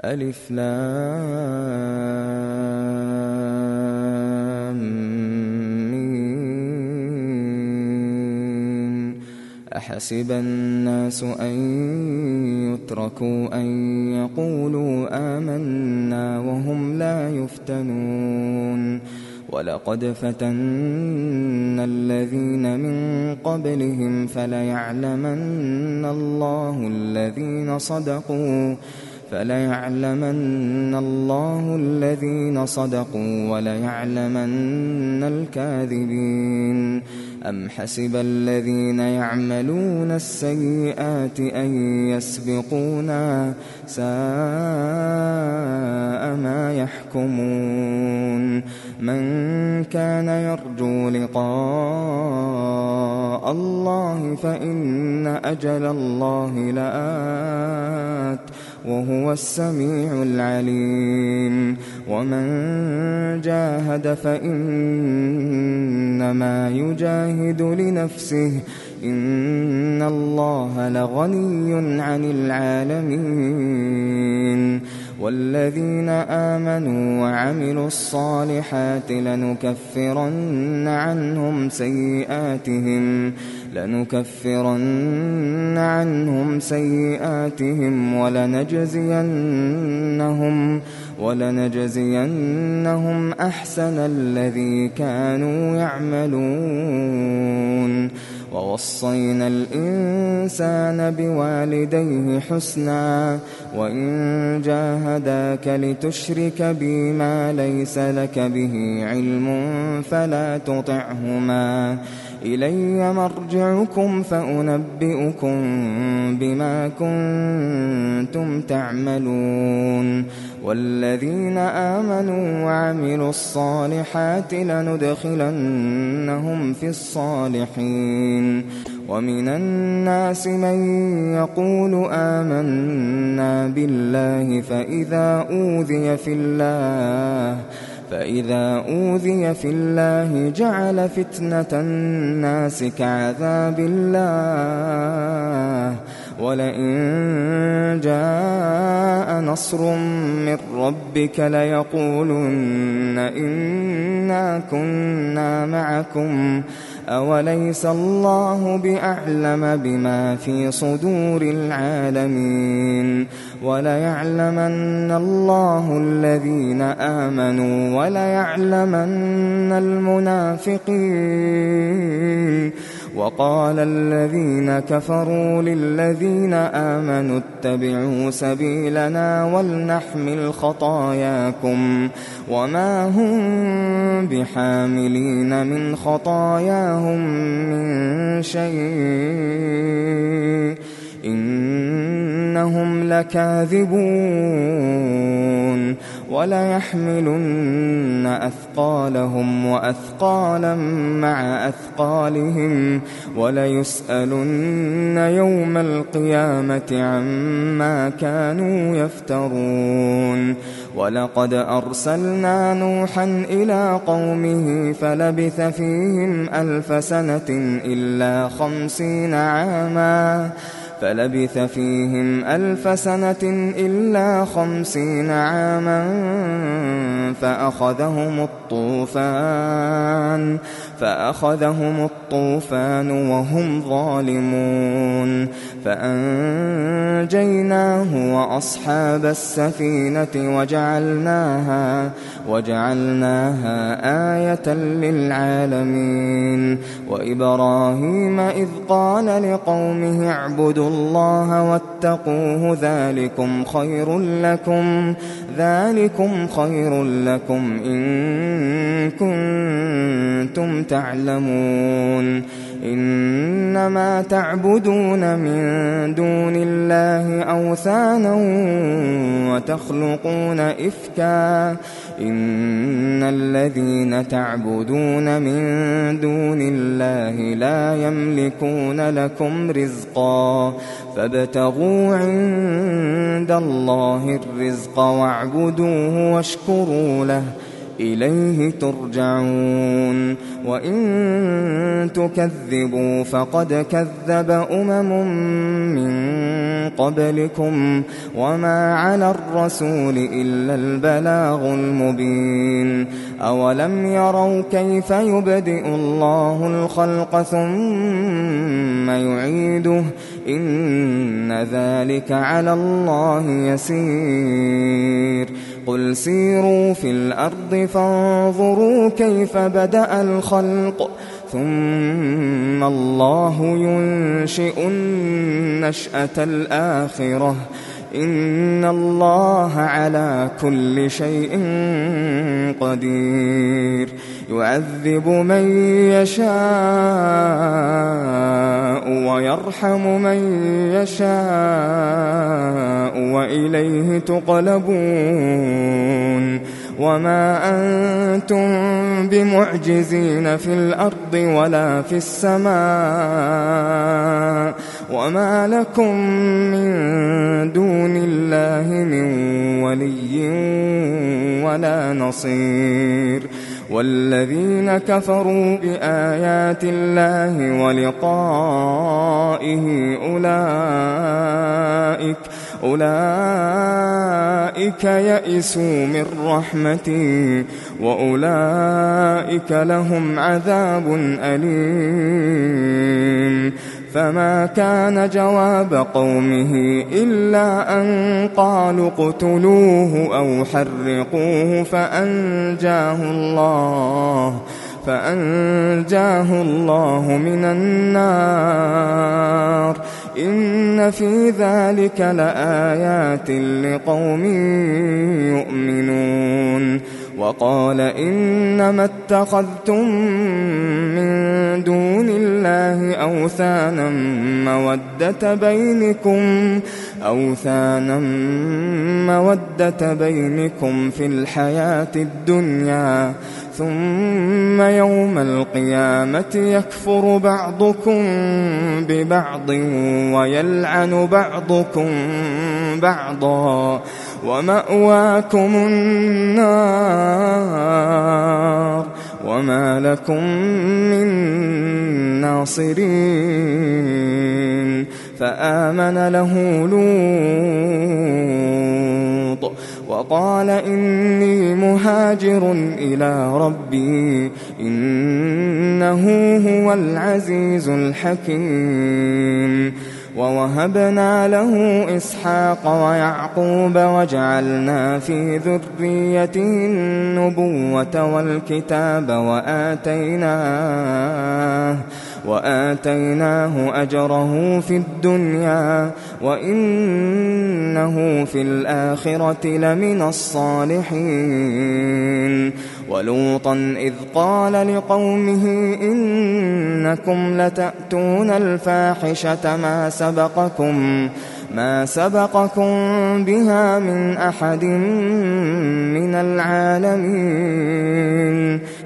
ألف لام ميم. أحسب الناس أن يتركوا أن يقولوا آمنا وهم لا يفتنون ولقد فتنا الذين من قبلهم فليعلمن الله الذين صدقوا وليعلمن الكاذبين. أم حسب الذين يعملون السيئات أن يسبقونا ساء ما يحكمون. من كان يرجو لقاء الله فإن أجل الله لآت وهو السميع العليم. ومن جاهد فإنما يجاهد لنفسه إن الله لغني عن العالمين. والذين آمنوا وعملوا الصالحات لنكفرن عنهم سيئاتهم ولنجزينهم أحسن الذي كانوا يعملون. ووصينا الإنسان بوالديه حسنا وإن جاهداك لتشرك بي ما ليس لك به علم فلا تطعهما إلي مرجعكم فأنبئكم بما كنتم تعملون. والذين آمنوا وعملوا الصالحات لندخلنهم في الصالحين. ومن الناس من يقول آمنا بالله فإذا أوذي في الله جعل فتنة الناس كعذاب الله ولئن جاء نصر من ربك ليقولن إنا كنا معكم أوليس الله بأعلم بما في صدور العالمين. وليعلمن الله الذين آمنوا وليعلمن المنافقين. وقال الذين كفروا للذين آمنوا اتبعوا سبيلنا ولنحمل خطاياكم وما هم بحاملين من خطاياهم من شيء إنهم لكاذبون. وليحملن أثقالهم وأثقالا مع أثقالهم وليسألن يوم القيامة عما كانوا يفترون. ولقد أرسلنا نوحا إلى قومه فلبث فيهم ألف سنة إلا 50 عاما فأخذهم الطوفان وهم ظالمون فأنجيناه وأصحاب السفينة وجعلناها آية للعالمين. وإبراهيم إذ قال لقومه اعبدوا الله واتقوه ذلكم خير لكم إن كنتم تعلمون. إنما تعبدون من دون الله أوثانا وتخلقون إفكا إن الذين تعبدون من دون الله لا يملكون لكم رزقا فابتغوا عند الله الرزق واعبدوه واشكروا له إليه ترجعون وإن تكذبوا فقد كذب من قبلكم وما على الرسول إلا البلاغ المبين أولم يروا كيف يبدئ الله الخلق ثم يعيده إن ذلك على الله يسير قل سيروا في الأرض فانظروا كيف بدأ الخلق ثم الله ينشئ النشأة الآخرة إن الله على كل شيء قدير يعذب من يشاء ويرحم من يشاء وإليه تقلبون وما أنتم بمعجزين في الأرض ولا في السماء وما لكم من دون الله من ولي ولا نصير والذين كفروا بآيات الله ولقائه أولئك يئسوا من رحمتي وأولئك لهم عذاب أليم فما كان جواب قومه إلا أن قالوا اقتلوه أو حرقوه فأنجاه الله من النار إن في ذلك لآيات لقوم يؤمنون وقال إنما اتخذتم من دون الله أوثانا مودة بينكم في الحياة الدنيا ثم يوم القيامة يكفر بعضكم ببعض ويلعن بعضكم بعضا ومأواكم النار وما لكم من ناصرين فآمن له لوط وقال إني مهاجر إلى ربي إنه هو العزيز الحكيم ووهبنا له إسحاق ويعقوب وجعلنا في ذريته النبوة والكتاب وآتيناه أجره في الدنيا وإنه في الآخرة لمن الصالحين ولوطا إذ قال لقومه إنكم لتأتون الفاحشة ما سبقكم بها من أحد من العالمين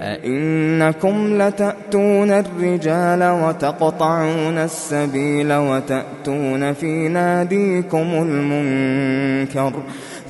أئنكم لتأتون الرجال وتقطعون السبيل وتأتون في ناديكم المنكر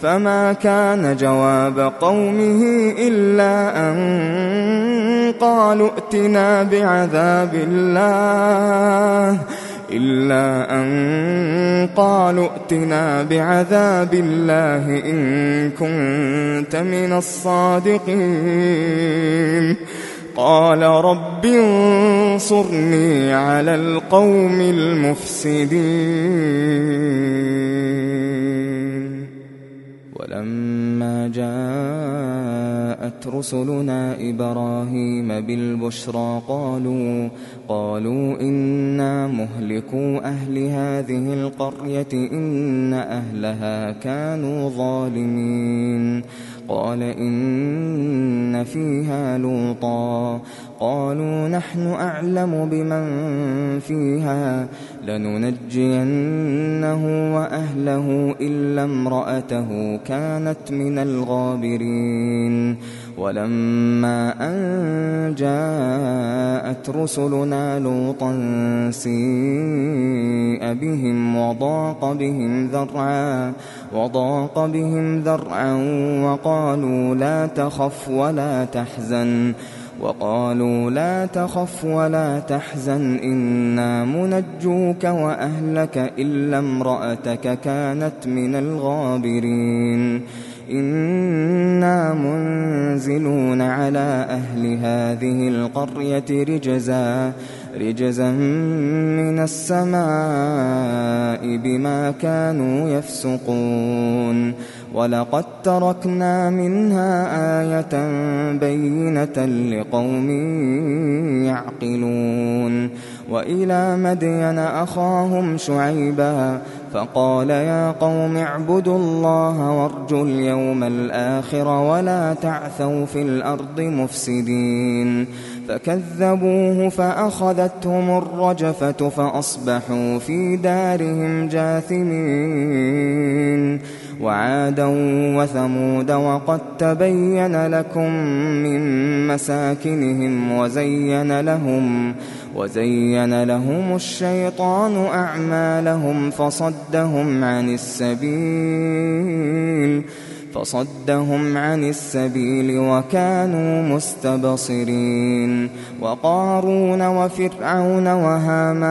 فما كان جواب قومه إلا أن قالوا ائتنا بعذاب الله إن كنت من الصادقين قال رب انصرني على القوم المفسدين ولما جاءت رسلنا إبراهيم بالبشرى قالوا إنا مهلكو أهل هذه القرية إن أهلها كانوا ظالمين قال إن فيها لوطا وقالوا نحن أعلم بمن فيها لننجينه وأهله إلا امرأته كانت من الغابرين ولما أن جاءت رسلنا لوطا سيء بهم وضاق بهم ذرعا وقالوا لا تخف ولا تحزن إنا منجوك وأهلك إلا امرأتك كانت من الغابرين إنا منزلون على أهل هذه القرية رجزا من السماء بما كانوا يفسقون ولقد تركنا منها آية بينة لقوم يعقلون وإلى مدين أخاهم شعيبا فقال يا قوم اعبدوا الله وارجوا اليوم الآخر ولا تعثوا في الأرض مفسدين فكذبوه فأخذتهم الرجفة فأصبحوا في دارهم جاثمين وعادا وثمود وقد تبين لكم من مساكنهم وزين لهم الشيطان أعمالهم فصدهم عن السبيل وكانوا مستبصرين وقارون وفرعون وهامان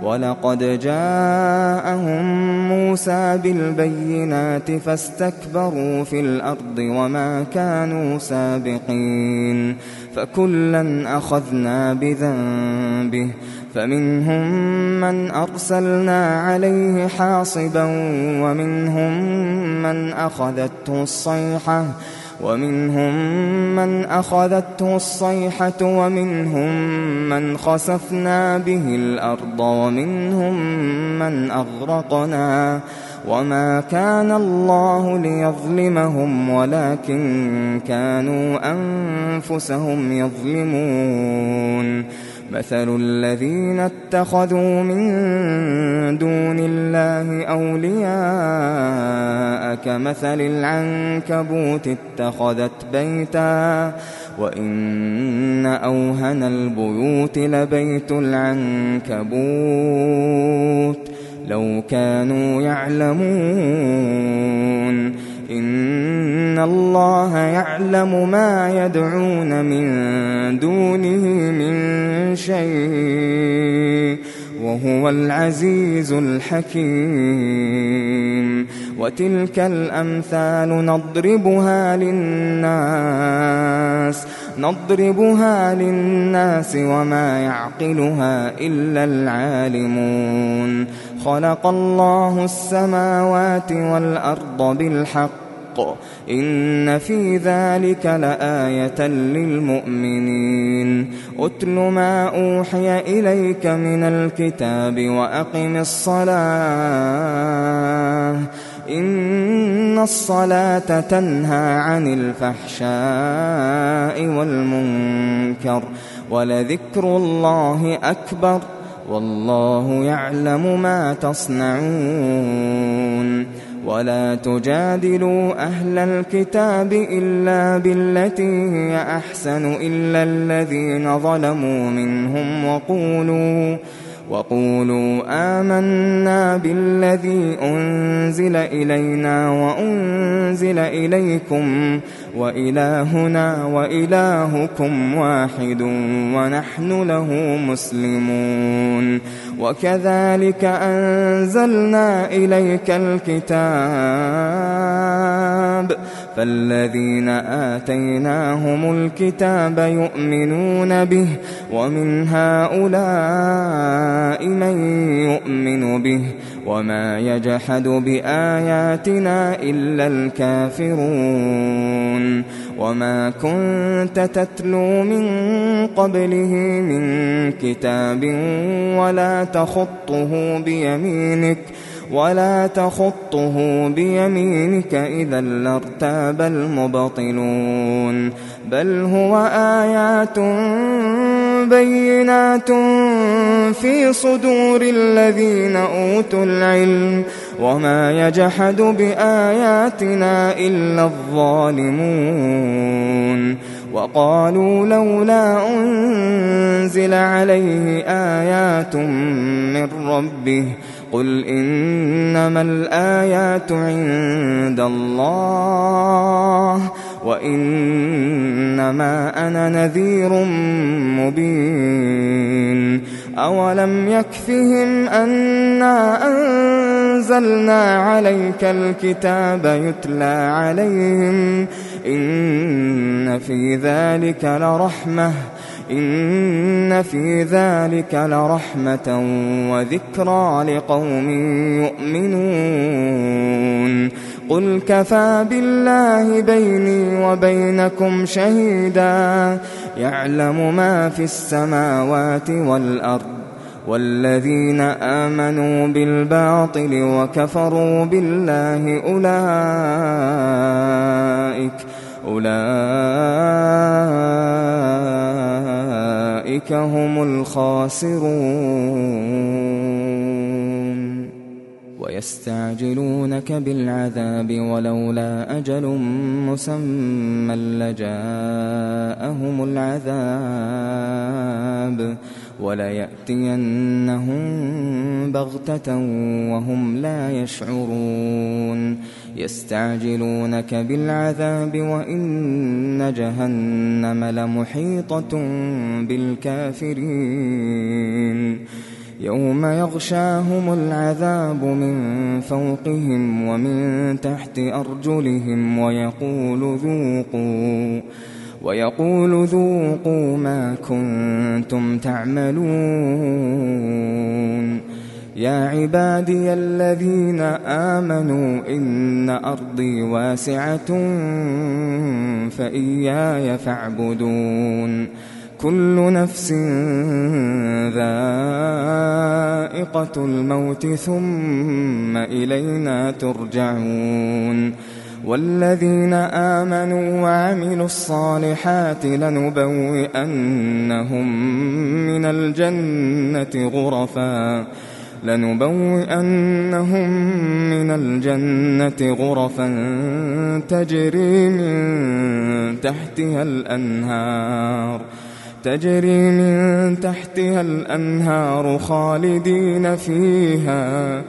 ولقد جاءهم موسى بالبينات فاستكبروا في الأرض وما كانوا سابقين فكلا أخذنا بذنبه فمنهم من أرسلنا عليه حاصبا ومنهم من أخذته الصيحة ومنهم من خسفنا به الأرض ومنهم من أغرقنا وما كان الله ليظلمهم ولكن كانوا أنفسهم يظلمون مثل الذين اتخذوا من دون الله أولياء كمثل العنكبوت اتخذت بيتا وإن أوهن البيوت لبيت العنكبوت لو كانوا يعلمون إن الله يعلم ما يدعون من دونه من شيء وهو العزيز الحكيم وتلك الأمثال نضربها للناس وما يعقلها إلا العالمون خلق الله السماوات والأرض بالحق إن في ذلك لآية للمؤمنين أتل ما أوحي إليك من الكتاب وأقم الصلاة إن الصلاة تنهى عن الفحشاء والمنكر ولذكر الله أكبر والله يعلم ما تصنعون ولا تجادلوا أهل الكتاب إلا بالتي هي أحسن إلا الذين ظلموا منهم وقولوا آمنا بالذي أنزل إلينا وأنزل إليكم وإلهنا وإلهكم واحد ونحن له مسلمون وكذلك أنزلنا إليك الكتاب فالذين آتيناهم الكتاب يؤمنون به ومن هؤلاء من يؤمن به وما يجحد بآياتنا إلا الكافرون وما كنت تتلو من قبله من كتاب ولا تخطه بيمينك ولا تخطه بيمينك إذا لارتاب المبطلون بل هو آيات بينات في صدور الذين أوتوا العلم وما يجحد بآياتنا إلا الظالمون وقالوا لولا أنزل عليه آيات من ربه قل إنما الآيات عند الله وإنما أنا نذير مبين أولم يكفهم أنا أنزلنا عليك الكتاب يتلى عليهم إن في ذلك لرحمة وذكرى لقوم يؤمنون قل كفى بالله بيني وبينكم شهيدا يعلم ما في السماوات والأرض والذين آمنوا بالباطل وكفروا بالله أولئك هم الخاسرون ويستعجلونك بالعذاب ولولا أجل مسمى لجاءهم العذاب وليأتينهم بغتة وهم لا يشعرون يستعجلونك بالعذاب وإن جهنم لمحيطة بالكافرين يوم يغشاهم العذاب من فوقهم ومن تحت أرجلهم ويقول ذوقوا ما كنتم تعملون يا عبادي الذين آمنوا إن أرضي واسعة فإياي فاعبدون كل نفس ذائقة الموت ثم إلينا ترجعون والذين آمنوا وعملوا الصالحات لنبوئنهم من الجنة غرفا تجري من تحتها الأنهار خالدين فيها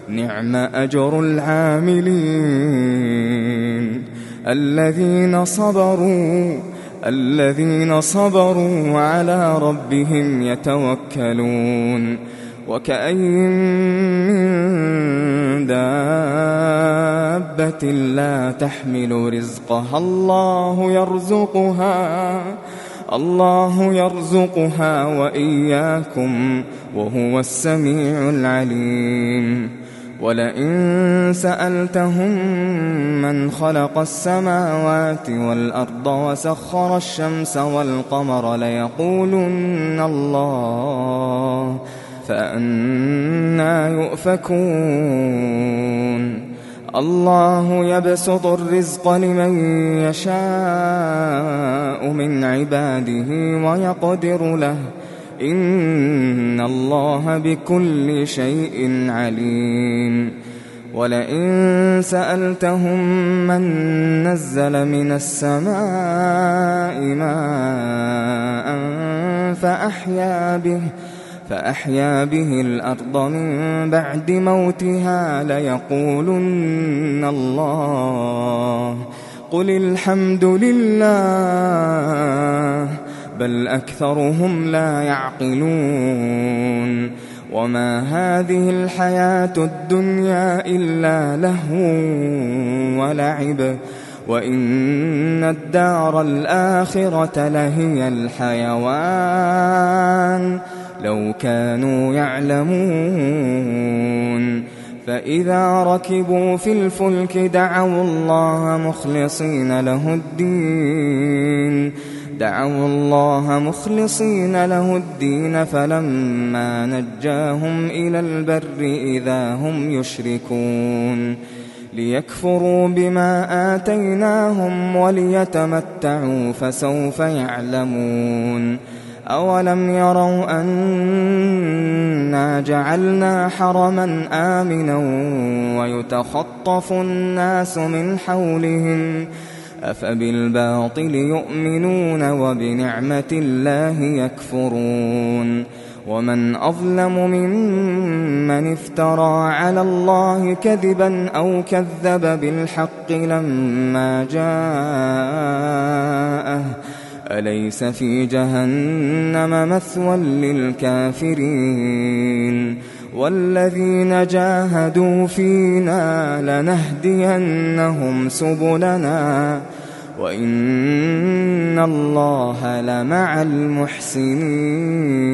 نعم أجر العاملين الذين صبروا على ربهم يتوكلون وكأين من دابة لا تحمل رزقها الله يرزقها وإياكم وهو السميع العليم ولئن سألتهم من خلق السماوات والأرض وسخر الشمس والقمر ليقولن الله فأنى يؤفكون الله يبسط الرزق لمن يشاء من عباده ويقدر له إن الله بكل شيء عليم ولئن سألتهم من نزل من السماء ماء فأحيا به الأرض من بعد موتها ليقولن الله قل الحمد لله بل أكثرهم لا يعقلون وما هذه الحياة الدنيا إلا لهو ولعب وإن الدار الآخرة لهي الحيوان لو كانوا يعلمون فإذا ركبوا في الفلك دعوا الله مخلصين له الدين دعوا الله مخلصين له الدين فلما نجاهم إلى البر إذا هم يشركون ليكفروا بما آتيناهم وليتمتعوا فسوف يعلمون أولم يروا أنا جعلنا حرما آمنا ويتخطف الناس من حولهم أفبالباطل يؤمنون وبنعمة الله يكفرون ومن أظلم ممن افترى على الله كذبا أو كذب بالحق لما جاءه أليس في جهنم مثوى للكافرين والذين جاهدوا فينا لنهدينهم سبلنا وإن الله لمع المحسنين